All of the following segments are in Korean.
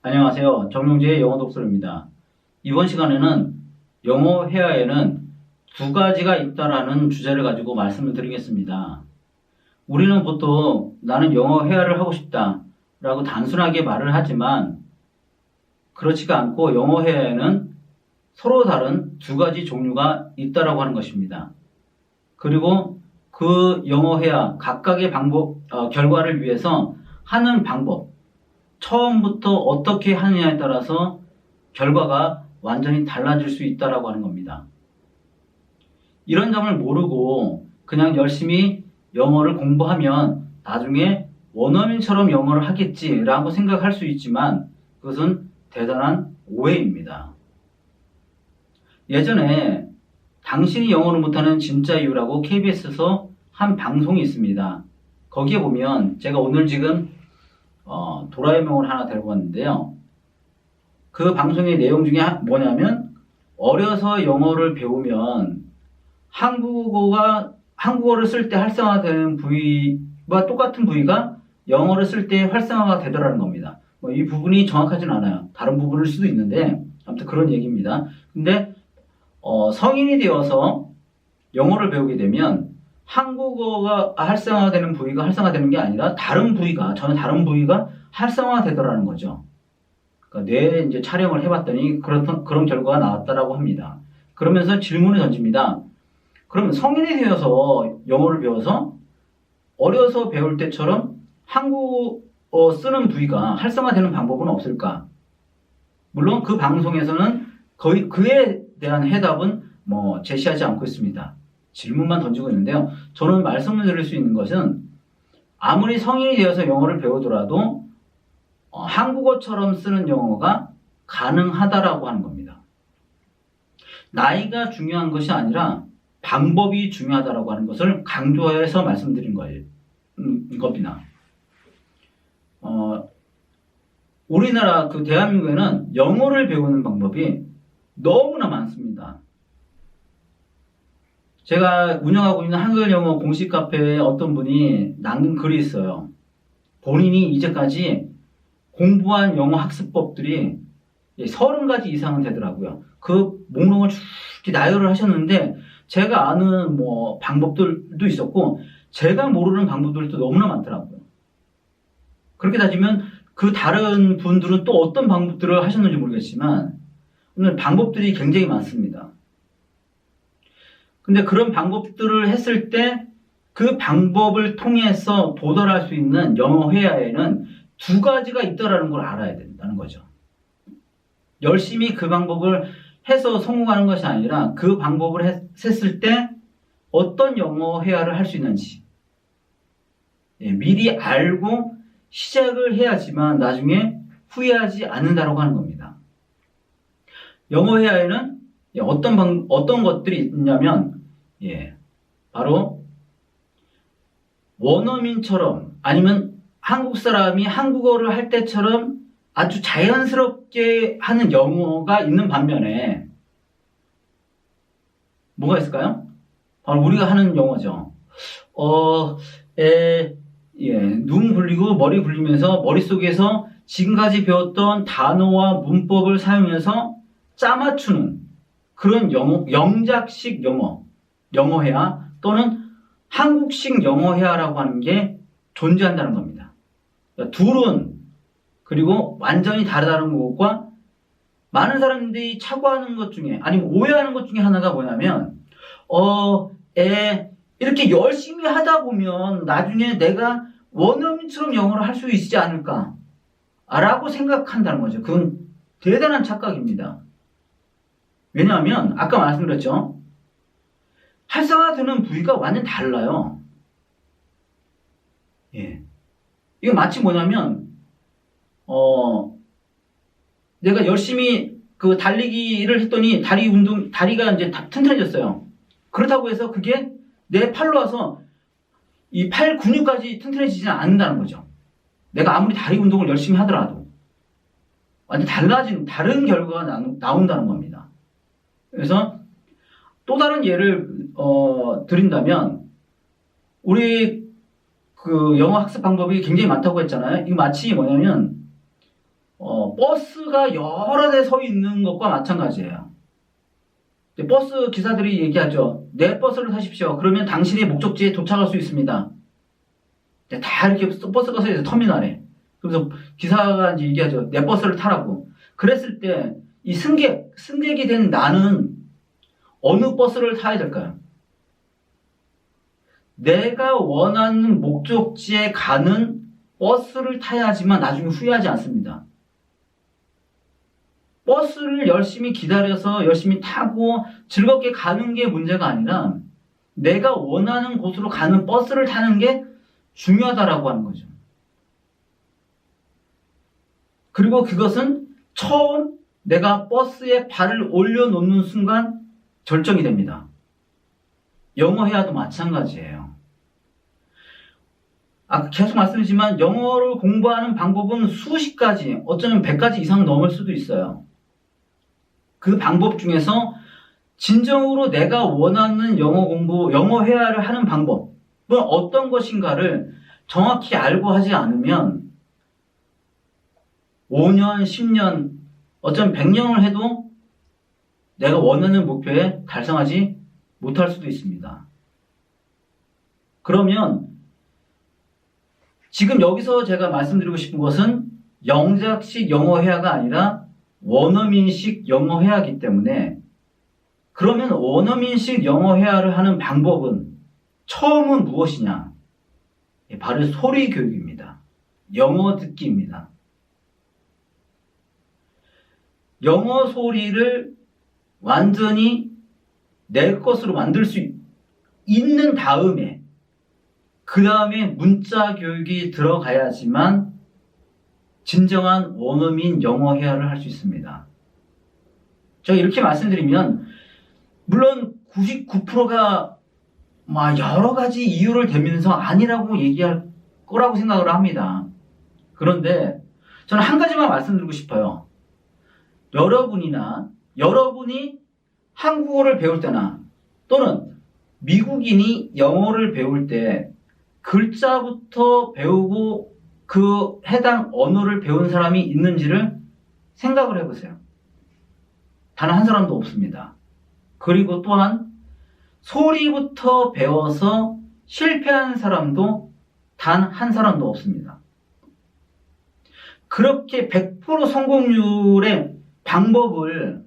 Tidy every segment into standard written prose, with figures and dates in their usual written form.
안녕하세요. 정용재의 영어 독서입니다. 이번 시간에는 영어 회화에는 두 가지가 있다라는 주제를 가지고 말씀을 드리겠습니다. 우리는 보통 나는 영어 회화를 하고 싶다 라고 단순하게 말을 하지만 그렇지가 않고 영어 회화에는 서로 다른 두 가지 종류가 있다라고 하는 것입니다. 그리고 그 영어 회화 각각의 결과를 위해서 하는 방법, 처음부터 어떻게 하느냐에 따라서 결과가 완전히 달라질 수 있다라고 하는 겁니다. 이런 점을 모르고 그냥 열심히 영어를 공부하면 나중에 원어민처럼 영어를 하겠지라고 생각할 수 있지만 그것은 대단한 오해입니다. 예전에 당신이 영어를 못하는 진짜 이유라고 KBS에서 한 방송이 있습니다. 거기에 보면 제가 오늘 지금 도라에몽을 하나 데리고 왔는데요. 그 방송의 내용 중에 뭐냐면 어려서 영어를 배우면 한국어를 쓸 때 활성화되는 부위와 똑같은 부위가 영어를 쓸 때 활성화가 되더라는 겁니다. 이 부분이 정확하진 않아요. 다른 부분일 수도 있는데 아무튼 그런 얘기입니다. 근데 성인이 되어서 영어를 배우게 되면 한국어가 활성화되는 부위가 활성화되는 게 아니라 전혀 다른 부위가 활성화되더라는 거죠. 그러니까 뇌에 이제 촬영을 해봤더니 그런 결과가 나왔다라고 합니다. 그러면서 질문을 던집니다. 그러면 성인이 되어서 영어를 배워서 어려서 배울 때처럼 한국어 쓰는 부위가 활성화되는 방법은 없을까? 물론 그 방송에서는 거의 그에 대한 해답은 제시하지 않고 있습니다. 질문만 던지고 있는데요. 저는 말씀을 드릴 수 있는 것은 아무리 성인이 되어서 영어를 배우더라도 한국어처럼 쓰는 영어가 가능하다라고 하는 겁니다. 나이가 중요한 것이 아니라 방법이 중요하다라고 하는 것을 강조해서 말씀드린 겁니다. 우리나라 대한민국에는 영어를 배우는 방법이 너무나 많습니다. 제가 운영하고 있는 한글 영어 공식 카페에 어떤 분이 남긴 글이 있어요. 본인이 이제까지 공부한 영어 학습법들이 30가지 이상은 되더라고요. 그 목록을 쭉 나열을 하셨는데 제가 아는 방법들도 있었고 제가 모르는 방법들도 너무나 많더라고요. 그렇게 따지면 그 다른 분들은 또 어떤 방법들을 하셨는지 모르겠지만 오늘 방법들이 굉장히 많습니다. 근데 그런 방법들을 했을 때 그 방법을 통해서 도달할 수 있는 영어 회화에는 두 가지가 있다는 걸 알아야 된다는 거죠. 열심히 그 방법을 해서 성공하는 것이 아니라 그 방법을 했을 때 어떤 영어 회화를 할 수 있는지 미리 알고 시작을 해야지만 나중에 후회하지 않는다고 하는 겁니다. 영어 회화에는 어떤 것들이 있냐면 바로 원어민처럼 아니면 한국 사람이 한국어를 할 때처럼 아주 자연스럽게 하는 영어가 있는 반면에 뭐가 있을까요? 바로 우리가 하는 영어죠. 눈 굴리고 머리 굴리면서 머릿속에서 지금까지 배웠던 단어와 문법을 사용해서 짜맞추는 그런 영작식 영어 회화 또는 한국식 영어 회화라고 하는 게 존재한다는 겁니다. 그러니까 둘은 그리고 완전히 다르다는 것과 많은 사람들이 착오하는 것 중에 아니면 오해하는 것 중에 하나가 뭐냐면 이렇게 열심히 하다 보면 나중에 내가 원어민처럼 영어를 할 수 있지 않을까 라고 생각한다는 거죠. 그건 대단한 착각입니다. 왜냐하면 아까 말씀드렸죠. 활성화되는 부위가 완전 달라요. 이거 마치 뭐냐면 내가 열심히 달리기를 했더니 다리가 이제 튼튼해졌어요. 그렇다고 해서 그게 내 팔로 와서 이 팔 근육까지 튼튼해지지는 않는다는 거죠. 내가 아무리 다리 운동을 열심히 하더라도 완전 다른 결과가 나온다는 겁니다. 그래서 또 다른 예를 드린다면 우리 영어 학습 방법이 굉장히 많다고 했잖아요. 이거 마치 뭐냐면 버스가 여러 대 서 있는 것과 마찬가지예요. 버스 기사들이 얘기하죠. 내 버스를 타십시오. 그러면 당신의 목적지에 도착할 수 있습니다. 다 이렇게 버스가 서 있어요. 터미널에. 그래서 기사가 이제 얘기하죠. 내 버스를 타라고. 그랬을 때 이 승객이 된 나는 어느 버스를 타야 될까요? 내가 원하는 목적지에 가는 버스를 타야지만 나중에 후회하지 않습니다. 버스를 열심히 기다려서 열심히 타고 즐겁게 가는 게 문제가 아니라 내가 원하는 곳으로 가는 버스를 타는 게 중요하다라고 하는 거죠. 그리고 그것은 처음 내가 버스에 발을 올려놓는 순간 결정이 됩니다. 영어 회화도 마찬가지예요. 계속 말씀드리지만 영어를 공부하는 방법은 수십 가지, 어쩌면 100가지 이상 넘을 수도 있어요. 그 방법 중에서 진정으로 내가 원하는 영어 공부, 영어 회화를 하는 방법은 어떤 것인가를 정확히 알고 하지 않으면 5년, 10년, 어쩌면 100년을 해도 내가 원하는 목표에 달성하지 못할 수도 있습니다. 그러면 지금 여기서 제가 말씀드리고 싶은 것은 영작식 영어 회화가 아니라 원어민식 영어 회화이기 때문에 그러면 원어민식 영어 회화를 하는 방법은 처음은 무엇이냐? 바로 소리 교육입니다. 영어 듣기입니다. 영어 소리를 완전히 내 것으로 만들 수 있는 다음에 그 다음에 문자 교육이 들어가야지만 진정한 원어민 영어 회화를 할 수 있습니다. 제가 이렇게 말씀드리면 물론 99%가 여러 가지 이유를 대면서 아니라고 얘기할 거라고 생각을 합니다. 그런데 저는 한 가지만 말씀드리고 싶어요. 여러분이 한국어를 배울 때나 또는 미국인이 영어를 배울 때 글자부터 배우고 그 해당 언어를 배운 사람이 있는지를 생각을 해보세요. 단 한 사람도 없습니다. 그리고 또한 소리부터 배워서 실패한 사람도 단 한 사람도 없습니다. 그렇게 100% 성공률의 방법을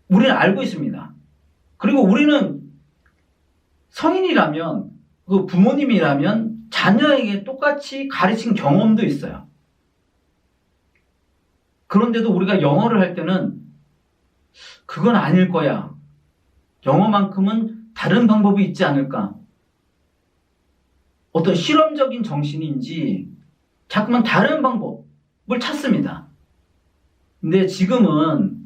우리는 알고 있습니다. 그리고 우리는 성인이라면, 그 부모님이라면 자녀에게 똑같이 가르친 경험도 있어요. 그런데도 우리가 영어를 할 때는 그건 아닐 거야. 영어만큼은 다른 방법이 있지 않을까. 어떤 실험적인 정신인지 자꾸만 다른 방법을 찾습니다. 근데 지금은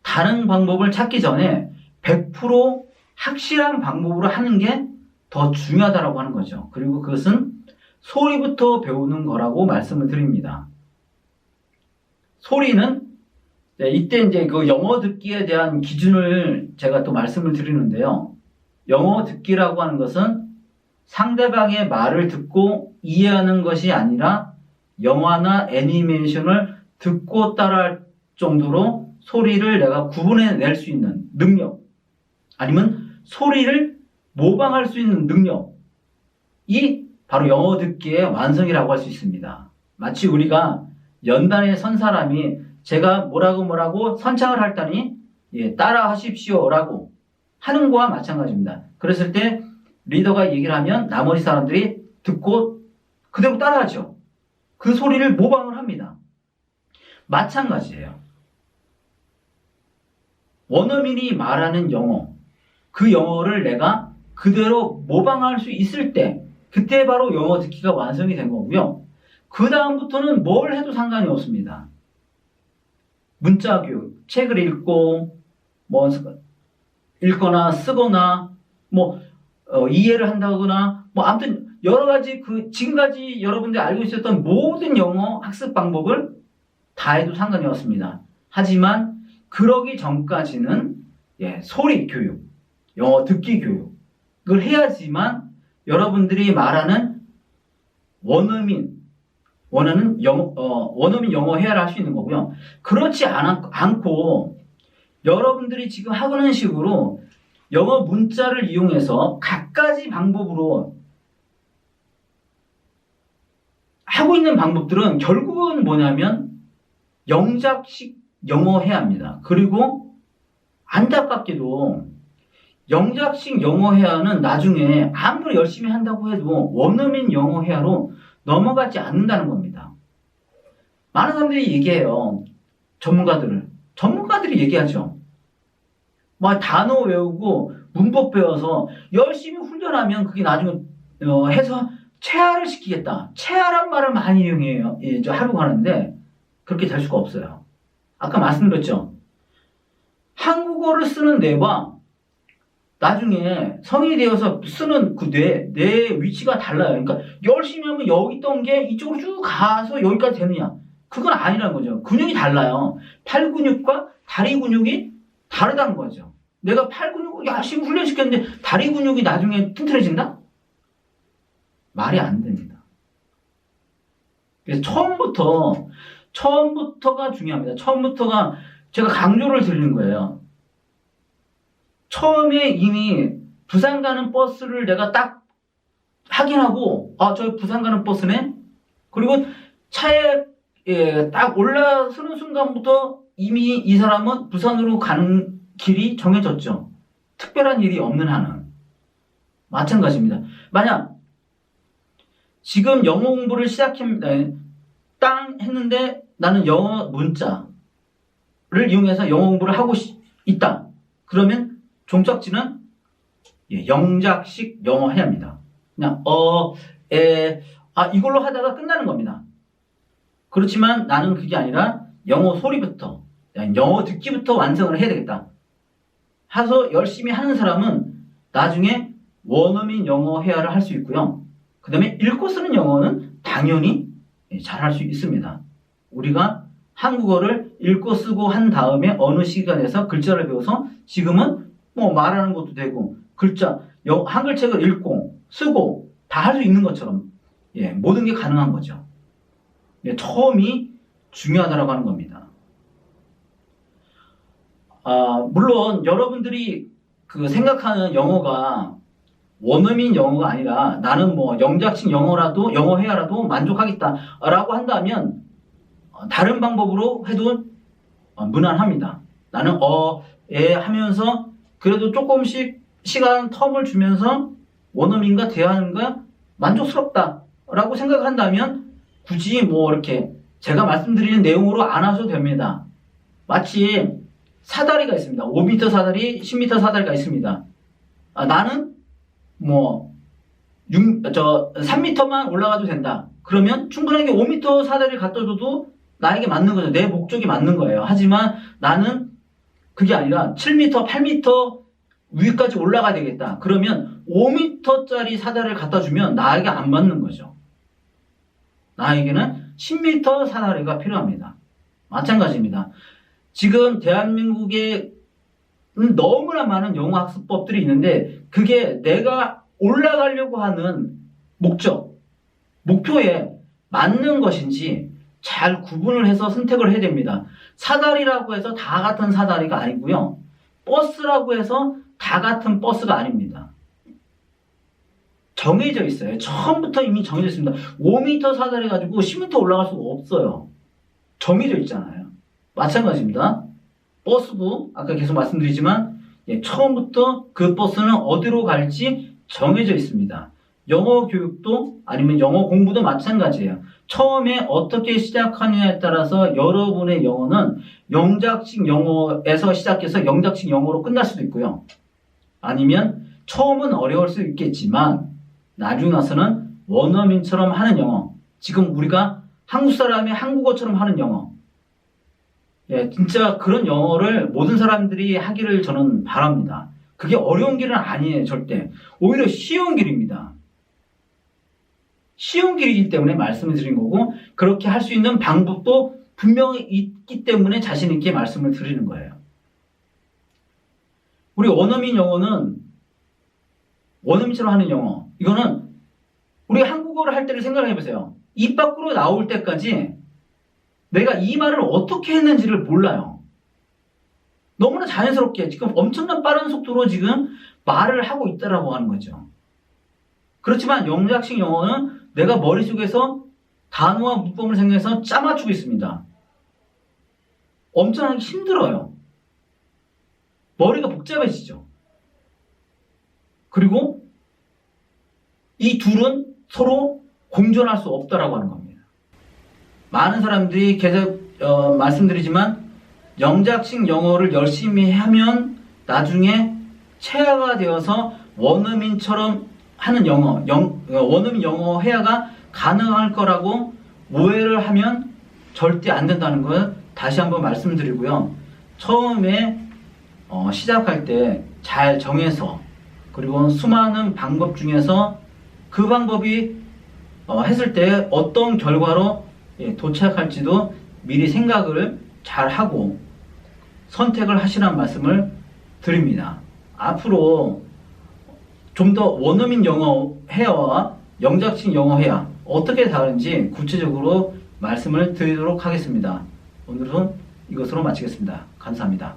다른 방법을 찾기 전에 100% 확실한 방법으로 하는 게 더 중요하다고 하는 거죠. 그리고 그것은 소리부터 배우는 거라고 말씀을 드립니다. 소리는 이때 이제 그 영어 듣기에 대한 기준을 제가 또 말씀을 드리는데요. 영어 듣기라고 하는 것은 상대방의 말을 듣고 이해하는 것이 아니라 영화나 애니메이션을 듣고 따라할 정도로 소리를 내가 구분해낼 수 있는 능력, 아니면 소리를 모방할 수 있는 능력이 바로 영어 듣기의 완성이라고 할 수 있습니다. 마치 우리가 연단에 선 사람이 제가 뭐라고 선창을 할다니 따라 하십시오라고 하는 거와 마찬가지입니다. 그랬을 때 리더가 얘기를 하면 나머지 사람들이 듣고 그대로 따라하죠. 그 소리를 모방을 합니다. 마찬가지예요. 원어민이 말하는 영어, 그 영어를 내가 그대로 모방할 수 있을 때 그때 바로 영어 듣기가 완성이 된 거고요. 그 다음부터는 뭘 해도 상관이 없습니다. 문자 교육, 책을 읽고 읽거나 쓰거나 이해를 한다거나 아무튼 여러 가지 지금까지 여러분들이 알고 있었던 모든 영어 학습 방법을 다 해도 상관이 없습니다. 하지만 그러기 전까지는 소리 교육, 영어 듣기 교육을 해야지만 여러분들이 말하는 원어민, 원어민 영어 회화를 할 수 있는 거고요. 그렇지 않고 여러분들이 지금 하고 있는 식으로 영어 문자를 이용해서 갖가지 방법으로 하고 있는 방법들은 결국은 뭐냐면 영작식 영어 회화입니다. 그리고 안타깝게도 영작식 영어 회화는 나중에 아무리 열심히 한다고 해도 원어민 영어 회화로 넘어가지 않는다는 겁니다. 많은 사람들이 얘기해요. 전문가들이 얘기하죠. 뭐 단어 외우고 문법 배워서 열심히 훈련하면 그게 나중에 해서 체화를 시키겠다. 체화란 말을 많이 이용해요. 하려고 하는데 그렇게 될 수가 없어요. 아까 말씀드렸죠. 한국어를 쓰는 뇌와 나중에 성인이 되어서 쓰는 그 뇌의 위치가 달라요. 그러니까 열심히 하면 여기 있던 게 이쪽으로 쭉 가서 여기까지 되느냐. 그건 아니라는 거죠. 근육이 달라요. 팔 근육과 다리 근육이 다르다는 거죠. 내가 팔 근육을 열심히 훈련시켰는데 다리 근육이 나중에 튼튼해진다? 말이 안 됩니다. 그래서 처음부터가 중요합니다. 처음부터가 제가 강조를 드리는 거예요. 처음에 이미 부산 가는 버스를 내가 딱 확인하고 저 부산 가는 버스네? 그리고 차에 딱 올라서는 순간부터 이미 이 사람은 부산으로 가는 길이 정해졌죠. 특별한 일이 없는 한은. 마찬가지입니다. 만약 지금 영어 공부를 땅 했는데 나는 영어 문자를 이용해서 영어 공부를 하고 있다. 그러면 종착지는 영작식 영어 회화입니다. 그냥 이걸로 하다가 끝나는 겁니다. 그렇지만 나는 그게 아니라 영어 소리부터 영어 듣기부터 완성을 해야 되겠다. 해서 열심히 하는 사람은 나중에 원어민 영어 회화를 할 수 있고요. 그 다음에 읽고 쓰는 영어는 당연히 잘 할 수 있습니다. 우리가 한국어를 읽고 쓰고 한 다음에 어느 시간에서 글자를 배워서 지금은 뭐 말하는 것도 되고 한글 책을 읽고 쓰고 다 할 수 있는 것처럼 모든 게 가능한 거죠. 처음이 중요하다고 하는 겁니다. 물론 여러분들이 생각하는 영어가 원어민 영어가 아니라 나는 뭐 영작식 영어 회화라도 만족하겠다라고 한다면 다른 방법으로 해도 무난합니다. 나는 하면서 그래도 조금씩 시간 텀을 주면서 원어민과 대화하는 거 만족스럽다라고 생각한다면 굳이 뭐 이렇게 제가 말씀드리는 내용으로 안 하셔도 됩니다. 마치 사다리가 있습니다. 5m 사다리, 10m 사다리가 있습니다. 나는 뭐 3m만 올라가도 된다. 그러면 충분하게 5m 사다리를 갖다 줘도 나에게 맞는 거죠. 내 목적이 맞는 거예요. 하지만 나는 그게 아니라 7m, 8m 위까지 올라가야 되겠다. 그러면 5m짜리 사다리를 갖다 주면 나에게 안 맞는 거죠. 나에게는 10m 사다리가 필요합니다. 마찬가지입니다. 지금 대한민국에 너무나 많은 영어 학습법들이 있는데 그게 내가 올라가려고 하는 목표에 맞는 것인지 잘 구분을 해서 선택을 해야 됩니다. 사다리라고 해서 다 같은 사다리가 아니고요. 버스라고 해서 다 같은 버스가 아닙니다. 정해져 있어요. 처음부터 이미 정해져 있습니다. 5m 사다리 가지고 10m 올라갈 수가 없어요. 정해져 있잖아요. 마찬가지입니다. 버스도 아까 계속 말씀드리지만 처음부터 그 버스는 어디로 갈지 정해져 있습니다. 영어 교육도 아니면 영어 공부도 마찬가지예요. 처음에 어떻게 시작하느냐에 따라서 여러분의 영어는 영작식 영어에서 시작해서 영작식 영어로 끝날 수도 있고요. 아니면 처음은 어려울 수 있겠지만 나중에 나서는 원어민처럼 하는 영어, 지금 우리가 한국 사람이 한국어처럼 하는 영어, 진짜 그런 영어를 모든 사람들이 하기를 저는 바랍니다. 그게 어려운 길은 아니에요, 절대. 오히려 쉬운 길입니다. 쉬운 길이기 때문에 말씀을 드린 거고 그렇게 할 수 있는 방법도 분명히 있기 때문에 자신 있게 말씀을 드리는 거예요. 우리 원어민 영어는 원어민처럼 하는 영어, 이거는 우리 한국어를 할 때를 생각해 보세요. 입 밖으로 나올 때까지 내가 이 말을 어떻게 했는지를 몰라요. 너무나 자연스럽게 지금 엄청난 빠른 속도로 지금 말을 하고 있다라고 하는 거죠. 그렇지만 영작식 영어는 내가 머릿속에서 단어와 문법을 생각해서 짜맞추고 있습니다. 엄청나게 힘들어요. 머리가 복잡해지죠. 그리고 이 둘은 서로 공존할 수 없다라고 하는 겁니다. 많은 사람들이 계속 말씀드리지만 영작식 영어를 열심히 하면 나중에 체화가 되어서 원어민처럼 하는 원어민 영어 회화가 가능할 거라고 오해를 하면 절대 안 된다는 걸 다시 한번 말씀드리고요. 처음에 시작할 때 잘 정해서 그리고 수많은 방법 중에서 그 방법이 했을 때 어떤 결과로 도착할지도 미리 생각을 잘 하고 선택을 하시라는 말씀을 드립니다. 앞으로 좀 더 원어민 영어 회화와 영작식 영어 회화 어떻게 다른지 구체적으로 말씀을 드리도록 하겠습니다. 오늘은 이것으로 마치겠습니다. 감사합니다.